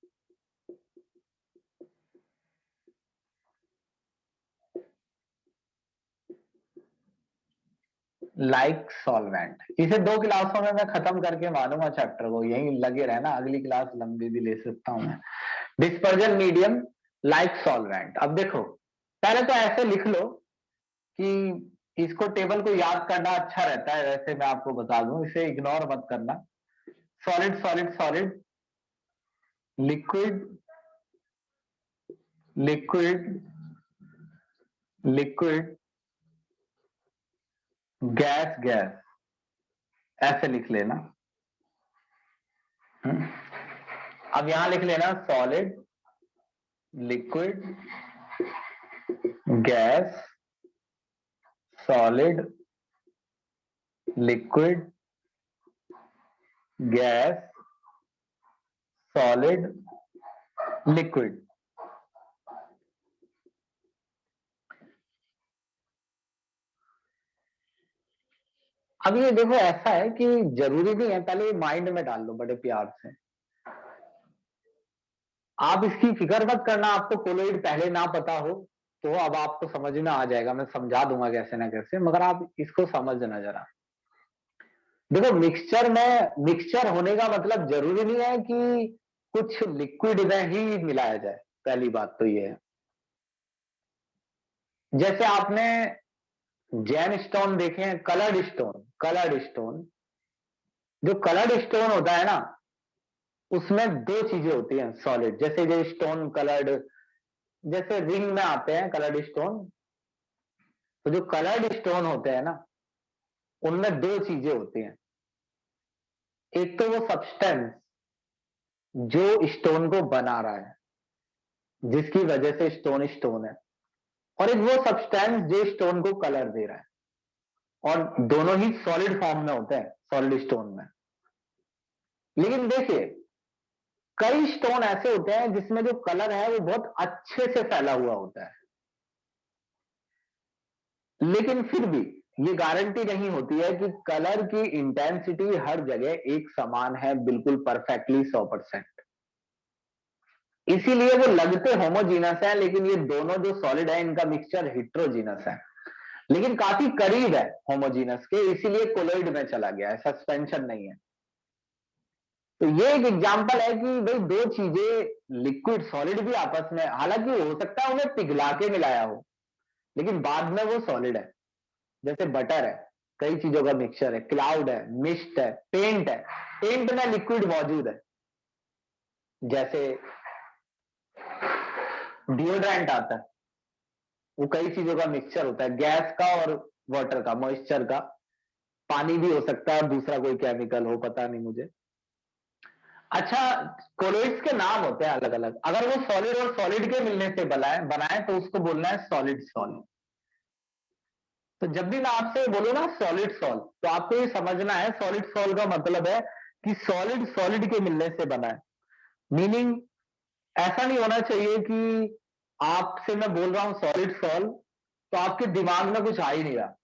Like solvent. इसे 2 क्लासों में मैं खत्म करके मानूंगा चैप्टर को, यही लगे रहना, अगली क्लास लंबी भी ले सकता हूं मैं। Dispersion medium like solvent. अब देखो, पहले तो ऐसे लिख लो कि इसको टेबल को याद करना अच्छा रहता है, वैसे मैं आपको बता दूं, इसे इग्नोर मत करना। Solid solid solid, liquid liquid liquid, gas gas, ऐसे लिख लेना। अब यहां लिख लेना solid, liquid, gas, solid, liquid, gas, solid, liquid. अब ये देखो, ऐसा है कि जरूरी नहीं है, पहले माइंड में डाल लो बड़े प्यार से। आप इसकी फिक्र मत करना, आपको कोलोइड पहले ना पता हो तो अब आपको समझ में आ जाएगा, मैं समझा दूंगा कैसे ना कैसे, मगर आप इसको समझना जरा। देखो, मिक्सचर में, मिक्सचर होने का मतलब जरूरी नहीं है कि कुछ लिक्विड में ही मिलाया जाए, पहली बात तो ये है। जैसे आपने जैन स्टोन देखे हैं, कलर्ड स्टोन, कलर्ड स्टोन, जो कलर्ड स्टोन होता है ना, उसमें दो चीजें होती हैं सॉलिड, जैसे जो स्टोन कलर्ड, जैसे रिंग में आते हैं कलर्ड स्टोन, तो जो कलर्ड स्टोन होते हैं ना, उनमें दो चीजें होती हैं। एक तो वो सब्सटेंस जो स्टोन को बना रहा है, जिसकी वजह से स्टोन स्टोन है, और एक वो सब्सटेंस जो स्टोन को कलर दे रहा है, और दोनों ही सॉलिड फॉर्म में होते हैं सॉलिड स्टोन में। लेकिन देखिए, कई स्टोन ऐसे होते हैं जिसमें जो कलर है वो बहुत अच्छे से फैला हुआ होता है, लेकिन फिर भी ये गारंटी नहीं होती है कि कलर की इंटेंसिटी हर जगह एक समान है, बिल्कुल परफेक्टली 100%। इसीलिए वो लगते होमोजीनस है, लेकिन ये दोनों जो सॉलिड है इनका मिक्सचर हिट्रोजीनस है, लेकिन काफी करीब है होमोजीनस के, इसीलिए कोलोइड में चला गया है, सस्पेंशन नहीं है। तो ये एक एग्जांपल है कि भाई दो चीजें लिक्विड सॉलिड भी आपस में, हालांकि हो सकता है उन्हें पिघला के मिलाया हो, लेकिन बाद में वो सॉलिड है। जैसे बटर है, कई चीजों का मिक्सचर है, क्लाउड है, मिस्ट है, पेंट है, पेंट में लिक्विड मौजूद है। जैसे डिओड्रेंट आता है, वो कई चीजों का मिक्सचर होता है, गैस का और वाटर का, मॉइस्चर का, पानी भी हो सकता है और दूसरा कोई केमिकल हो, पता नहीं मुझे। अच्छा, कोलोइड्स के नाम होते हैं अलग अलग, अगर वो सॉलिड और सॉलिड के मिलने से बनाए तो उसको बोलना है सॉलिड सॉल। तो जब भी मैं आपसे बोलूँ ना सॉलिड सॉल, तो आपको ये समझना है सॉलिड सॉल का मतलब है कि सॉलिड सॉलिड के मिलने से बना है। मीनिंग ऐसा नहीं होना चाहिए कि आपसे मैं बोल रहा हूं सॉलिड सॉल्व, तो आपके दिमाग में कुछ आ ही नहीं रहा।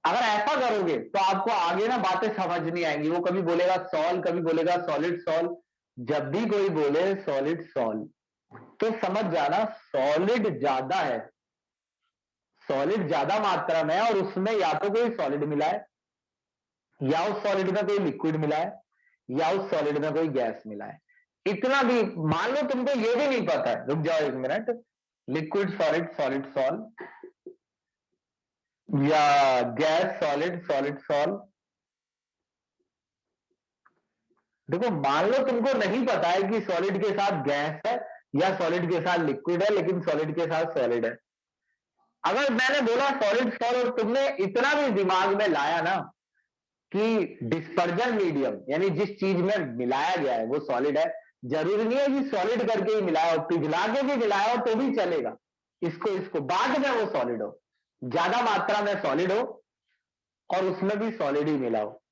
अगर ऐसा करोगे तो आपको आगे ना बातें समझ नहीं आएंगी। वो कभी बोलेगा सॉल्व, कभी बोलेगा सॉलिड सॉल्व। जब भी कोई बोले सॉलिड सॉल्व तो समझ जाना सॉलिड ज्यादा है, सॉलिड ज्यादा मात्रा में है, और उसमें या तो कोई सॉलिड मिला है, या उस सॉलिड में कोई लिक्विड मिला है, या उस सॉलिड में कोई गैस मिला है। इतना भी मान लो तुमको ये भी नहीं पता है, रुक जाओ एक minute, liquid solid solid solve, या गैस सॉलिड सॉलिड सॉल्व। देखो मान लो तुमको नहीं पता है कि सॉलिड के साथ गैस है या सॉलिड के साथ लिक्विड है, लेकिन सॉलिड के साथ सॉलिड है। अगर मैंने बोला सॉलिड सॉल्व और तुमने इतना भी दिमाग में लाया ना कि डिस्पर्जन मीडियम यानी जिस चीज में मिलाया गया है वो सॉलिड है, जरूरी नहीं है कि सॉलिड करके ही मिलाया हो, पिघला के भी मिलाया हो तो भी चलेगा। इसको इसको बाद में वो सॉलिड हो, ज्यादा मात्रा में सॉलिड हो और उसमें भी सॉलिड ही मिला हो,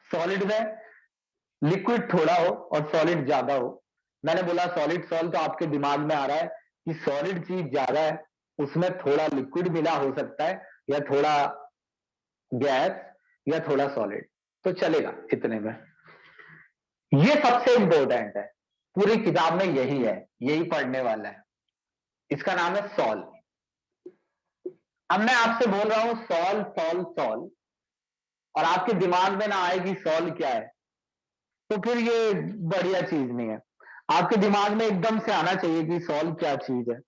सॉलिड में लिक्विड थोड़ा हो और सॉलिड ज्यादा हो। मैंने बोला सॉलिड सॉल्व तो आपके दिमाग में आ रहा है कि सॉलिड चीज ज्यादा है, उसमें थोड़ा लिक्विड मिला हो सकता है, या थोड़ा गैस, या थोड़ा सॉलिड, तो चलेगा इतने में। ये सबसे इंपॉर्टेंट है, पूरी किताब में यही है, यही पढ़ने वाला है। इसका नाम है सॉल्व। अब मैं आपसे बोल रहा हूं सॉल्व सॉल्व सॉल्व, और आपके दिमाग में ना आए कि सॉल्व क्या है, तो फिर ये बढ़िया चीज नहीं है। आपके दिमाग में एकदम से आना चाहिए कि सॉल्व क्या चीज है।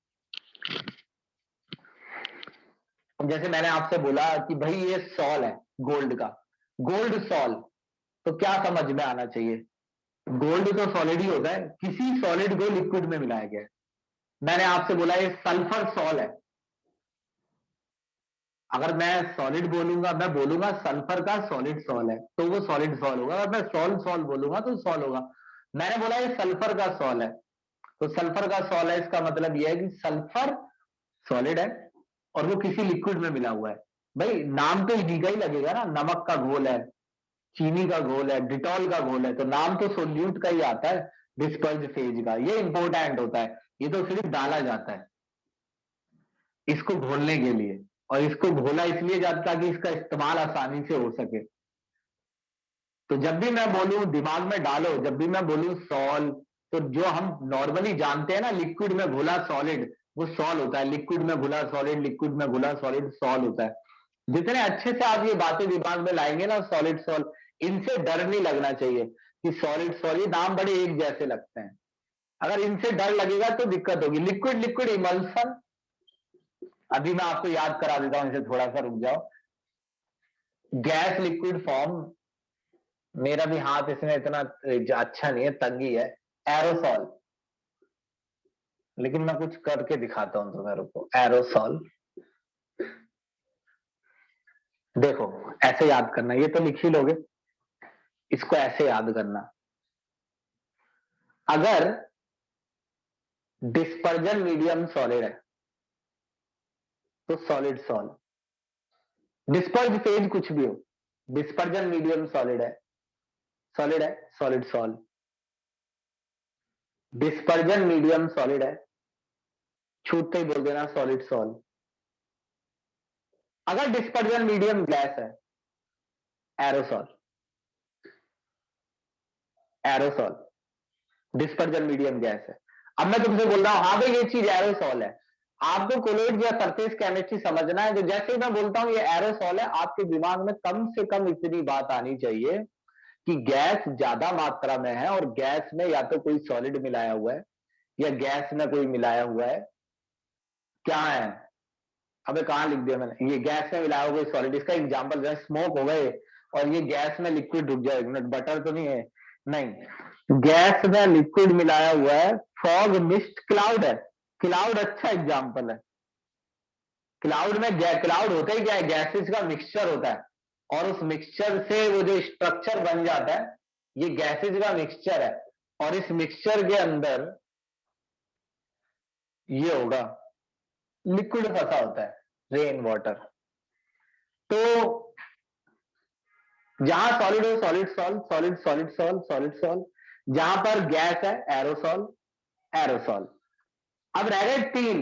जैसे मैंने आपसे बोला कि भाई ये सॉल है गोल्ड का, गोल्ड सॉल, तो क्या समझ में आना चाहिए? गोल्ड तो सॉलिड ही होता है, किसी सॉलिड को लिक्विड में मिलाया गया है। मैंने आपसे बोला ये सल्फर सॉल है, अगर मैं सॉलिड बोलूंगा, मैं बोलूंगा सल्फर का सॉलिड सॉल है तो वो सॉलिड सॉल होगा, अगर मैं सॉल सॉल बोलूंगा तो सॉल होगा। मैंने बोला ये सल्फर का सॉल है, तो सल्फर का सॉल है, इसका मतलब यह है कि सल्फर सॉलिड है और वो किसी लिक्विड में मिला हुआ है। भाई नाम तो इसी का ही लगेगा ना, नमक का घोल है, चीनी का घोल है, डिटॉल का घोल है, तो नाम तो सोल्यूट का ही आता है, डिस्पर्ज फेज का। ये इंपॉर्टेंट होता है, ये तो सिर्फ डाला जाता है इसको घोलने के लिए, और इसको घोला इसलिए जाता है कि इसका इस्तेमाल आसानी से हो सके। तो जब भी मैं बोलूं दिमाग में डालो, जब भी मैं बोलूं सॉल, तो जो हम नॉर्मली जानते हैं ना लिक्विड में घुला सॉलिड, वो सॉल होता है, लिक्विड में घुला सॉलिड, लिक्विड में घुला सॉलिड सॉल होता है। जितने अच्छे से आप ये बातें दिमाग में लाएंगे ना, सॉलिड सॉल, इनसे डर नहीं लगना चाहिए कि सॉलिड सॉल, ये नाम बड़े एक जैसे लगते हैं। अगर इनसे डर लगेगा तो दिक्कत होगी। लिक्विड लिक्विड इमल्सन, अभी मैं आपको याद करा देता हूं, इसे थोड़ा सा रुक जाओ। गैस लिक्विड फॉर्म, मेरा भी हाथ इसमें इतना अच्छा नहीं है, तंगी है। एरोसॉल, लेकिन मैं कुछ करके दिखाता हूं तुम्हें, रुको। एरोसॉल, देखो ऐसे याद करना, ये तो लिख ही लोगे, इसको ऐसे याद करना। अगर डिस्पर्जन मीडियम सॉलिड है तो सॉलिड सॉल, डिस्पर्ज फेज कुछ भी हो, डिस्पर्जन मीडियम सॉलिड है, सॉलिड है, solid sol. Dispersion medium solid है, छूटते ही बोल देना सॉलिड सॉल। अगर डिस्पर्जन मीडियम गैस है, aerosol, aerosol dispersion medium gas है। अब मैं तुमसे बोल रहा हूं हाँ भाई ये चीज एरोसॉल है, आपको कोलोइड या सरफेस केमिस्ट्री समझना है, तो जैसे ही मैं बोलता हूं ये एरोसॉल है, आपके दिमाग में कम से कम इतनी बात आनी चाहिए कि गैस ज्यादा मात्रा में है, और गैस में या तो कोई सॉलिड मिलाया हुआ है या गैस में कोई मिलाया हुआ है। क्या है? अबे कहां लिख दिया मैंने, ये गैस में मिलाया हुआ कोई सॉलिड, इसका एग्जाम्पल जैसे स्मोक हो गए और ये गैस में लिक्विड, रुक जाए एक मिनट, बटर तो नहीं है, नहीं, गैस में लिक्विड मिलाया हुआ है, फॉग मिस्ट क्लाउड है। क्लाउड अच्छा एग्जाम्पल है। क्लाउड में क्लाउड होता ही क्या है, गैसेस का मिक्सचर होता है, और उस मिक्सचर से वो जो स्ट्रक्चर बन जाता है, ये गैसेस का मिक्सचर है, और इस मिक्सचर के अंदर ये होगा लिक्विड फंसा होता है, रेन वाटर। तो जहां सॉलिड हो solid solve, solid solid solve, solid solve, जहां पर गैस है एरोसॉल, एरोसॉल। अब रह गए 3,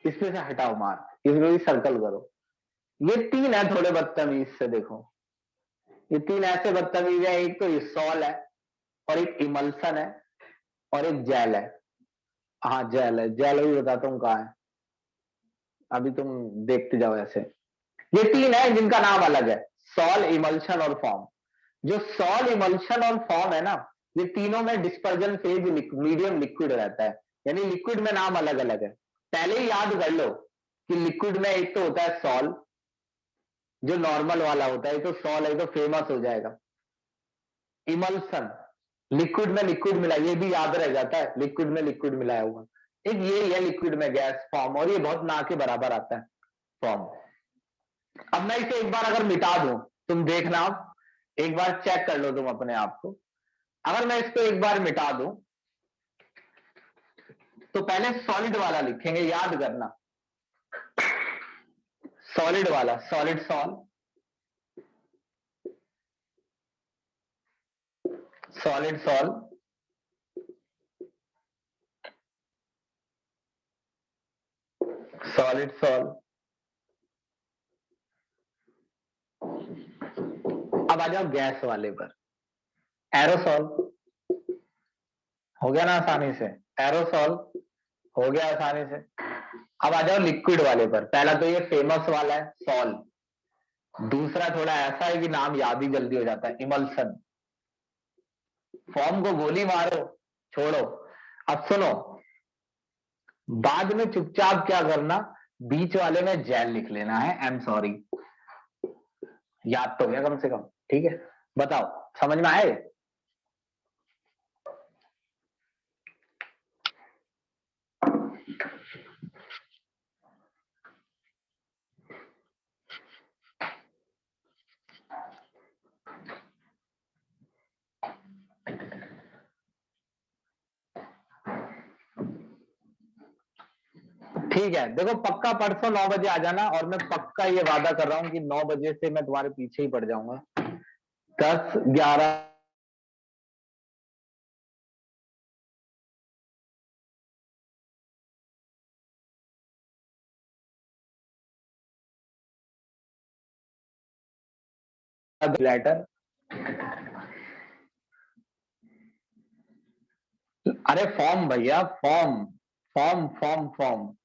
इसमें से हटाओ मार्क, इसमें भी सर्कल करो। ये 3 है थोड़े बदतमीज से, देखो ये 3 ऐसे बदतमीज है, एक तो इसॉल है, और एक इमल्सन है, और एक जेल है। हाँ जेल है, जेल भी बताता हूँ कहाँ है, अभी तुम देखते जाओ ऐसे। ये 3 है जिनका नाम अलग है, सॉल, इमल्शन और फॉर्म। जो सॉल, इमल्शन और फॉर्म है ना, ये तीनों में डिस्पर्जन फेज मीडियम लिक्विड रहता है, यानी लिक्विड में नाम अलग अलग है। पहले ही याद कर लो कि लिक्विड में एक तो होता है सॉल, जो नॉर्मल वाला होता है, तो सॉल है तो फेमस हो जाएगा। इमल्सन, लिक्विड में लिक्विड मिला, ये भी याद रह जाता है, लिक्विड में लिक्विड मिलाया हुआ। एक ये है लिक्विड में गैस फॉर्म, और ये बहुत ना के बराबर आता है फॉर्म। अब मैं इसे एक बार अगर मिटा दूं, तुम देखना, एक बार चेक कर लो तुम अपने आप को। अगर मैं इसको एक बार मिटा दूं, तो पहले सॉलिड वाला लिखेंगे, याद करना, सॉलिड वाला, solid sol, solid sol, solid sol. अब आ जाओ गैस वाले पर, एरोसॉल, हो गया ना आसानी से, एरोसॉल हो गया आसानी से। अब आ जाओ लिक्विड वाले पर, पहला तो ये फेमस वाला है सॉल, दूसरा थोड़ा ऐसा है कि नाम याद ही जल्दी हो जाता है, इमल्सन। फॉर्म को गोली मारो, छोड़ो। अब सुनो, बाद में चुपचाप क्या करना, बीच वाले में जेल लिख लेना है, आई एम सॉरी। याद तो गया कम से कम, ठीक है। बताओ समझ में आए? ठीक है, देखो पक्का परसों 9 बजे आ जाना, और मैं पक्का ये वादा कर रहा हूं कि 9 बजे से मैं तुम्हारे पीछे ही पड़ जाऊंगा। 10, 11 लेटर। अरे फॉर्म भैया, फॉर्म, फॉर्म फॉर्म फॉर्म।